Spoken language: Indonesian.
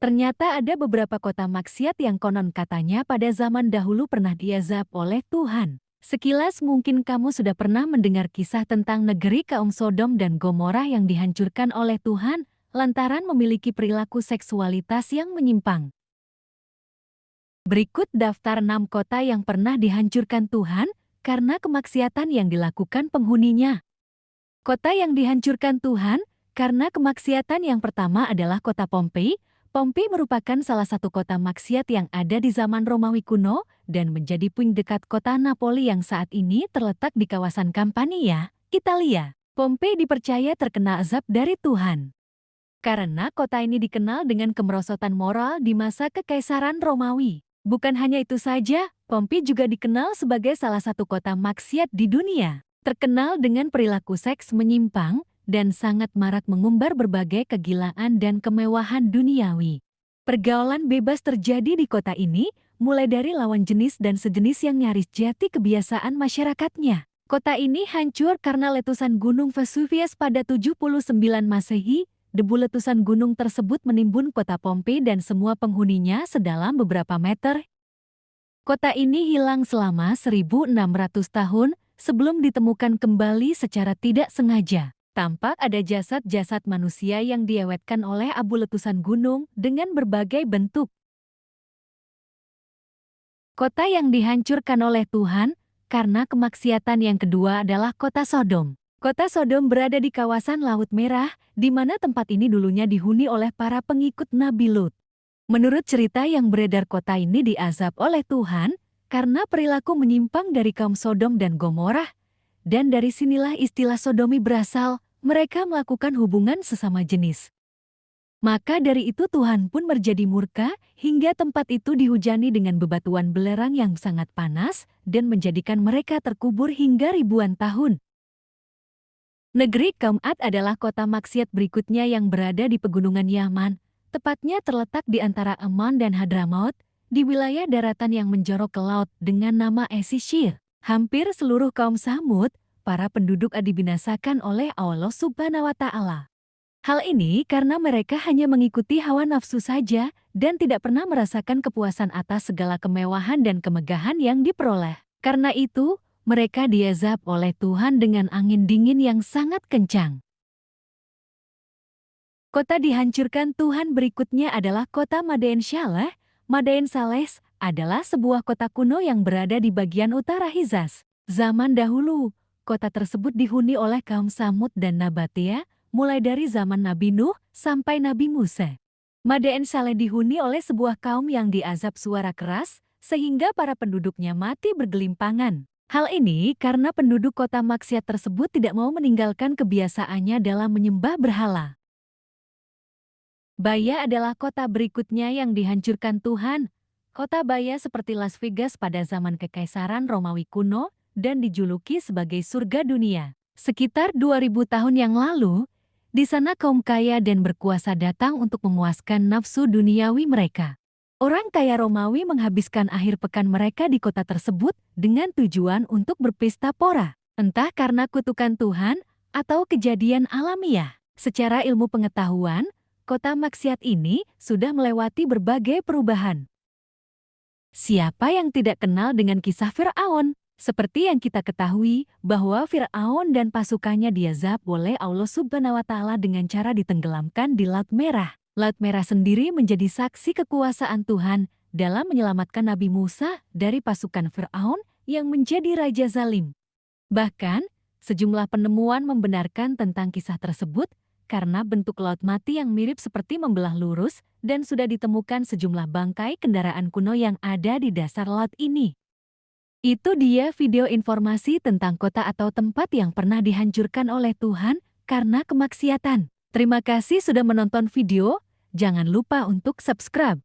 Ternyata ada beberapa kota maksiat yang konon katanya pada zaman dahulu pernah diazab oleh Tuhan. Sekilas mungkin kamu sudah pernah mendengar kisah tentang negeri kaum Sodom dan Gomorrah yang dihancurkan oleh Tuhan lantaran memiliki perilaku seksualitas yang menyimpang. Berikut daftar 6 kota yang pernah dihancurkan Tuhan karena kemaksiatan yang dilakukan penghuninya. Kota yang dihancurkan Tuhan karena kemaksiatan yang pertama adalah kota Pompei. Pompei merupakan salah satu kota maksiat yang ada di zaman Romawi kuno dan menjadi puing dekat kota Napoli yang saat ini terletak di kawasan Campania, Italia. Pompei dipercaya terkena azab dari Tuhan. Karena kota ini dikenal dengan kemerosotan moral di masa Kekaisaran Romawi. Bukan hanya itu saja, Pompei juga dikenal sebagai salah satu kota maksiat di dunia. Terkenal dengan perilaku seks menyimpang, dan sangat marak mengumbar berbagai kegilaan dan kemewahan duniawi. Pergaulan bebas terjadi di kota ini, mulai dari lawan jenis dan sejenis yang nyaris jati kebiasaan masyarakatnya. Kota ini hancur karena letusan Gunung Vesuvius pada 79 Masehi. Debu letusan gunung tersebut menimbun kota Pompei dan semua penghuninya sedalam beberapa meter. Kota ini hilang selama 1.600 tahun sebelum ditemukan kembali secara tidak sengaja. Tampak ada jasad-jasad manusia yang diawetkan oleh abu letusan gunung dengan berbagai bentuk. Kota yang dihancurkan oleh Tuhan karena kemaksiatan yang kedua adalah kota Sodom. Kota Sodom berada di kawasan Laut Merah, di mana tempat ini dulunya dihuni oleh para pengikut Nabi Lut. Menurut cerita yang beredar, kota ini diazab oleh Tuhan karena perilaku menyimpang dari kaum Sodom dan Gomorrah. Dan dari sinilah istilah sodomi berasal, mereka melakukan hubungan sesama jenis. Maka dari itu Tuhan pun menjadi murka hingga tempat itu dihujani dengan bebatuan belerang yang sangat panas dan menjadikan mereka terkubur hingga ribuan tahun. Negeri kaum Ad adalah kota maksiat berikutnya yang berada di pegunungan Yaman, tepatnya terletak di antara Amman dan Hadramaut, di wilayah daratan yang menjorok ke laut dengan nama Esisir. Hampir seluruh kaum Samud, para penduduk Ad dibinasakan oleh Allah Subhanahu wa Ta'ala. Hal ini karena mereka hanya mengikuti hawa nafsu saja dan tidak pernah merasakan kepuasan atas segala kemewahan dan kemegahan yang diperoleh. Karena itu, mereka diazab oleh Tuhan dengan angin dingin yang sangat kencang. Kota dihancurkan Tuhan berikutnya adalah kota Madain Saleh. Madain Saleh adalah sebuah kota kuno yang berada di bagian utara Hijaz. Zaman dahulu, kota tersebut dihuni oleh kaum Samud dan Nabatea, mulai dari zaman Nabi Nuh sampai Nabi Musa. Madain Saleh dihuni oleh sebuah kaum yang diazab suara keras, sehingga para penduduknya mati bergelimpangan. Hal ini karena penduduk kota maksiat tersebut tidak mau meninggalkan kebiasaannya dalam menyembah berhala. Baya adalah kota berikutnya yang dihancurkan Tuhan. Kota Baya seperti Las Vegas pada zaman Kekaisaran Romawi kuno dan dijuluki sebagai surga dunia. Sekitar 2000 tahun yang lalu, di sana kaum kaya dan berkuasa datang untuk memuaskan nafsu duniawi mereka. Orang kaya Romawi menghabiskan akhir pekan mereka di kota tersebut dengan tujuan untuk berpesta pora. Entah karena kutukan Tuhan atau kejadian alamiah. Secara ilmu pengetahuan, kota maksiat ini sudah melewati berbagai perubahan. Siapa yang tidak kenal dengan kisah Fir'aun? Seperti yang kita ketahui bahwa Fir'aun dan pasukannya diazab oleh Allah Subhanahu wa Ta'ala dengan cara ditenggelamkan di Laut Merah. Laut Merah sendiri menjadi saksi kekuasaan Tuhan dalam menyelamatkan Nabi Musa dari pasukan Fir'aun yang menjadi raja zalim. Bahkan, sejumlah penemuan membenarkan tentang kisah tersebut karena bentuk laut mati yang mirip seperti membelah lurus dan sudah ditemukan sejumlah bangkai kendaraan kuno yang ada di dasar laut ini. Itu dia video informasi tentang kota atau tempat yang pernah dihancurkan oleh Tuhan karena kemaksiatan. Terima kasih sudah menonton video, jangan lupa untuk subscribe.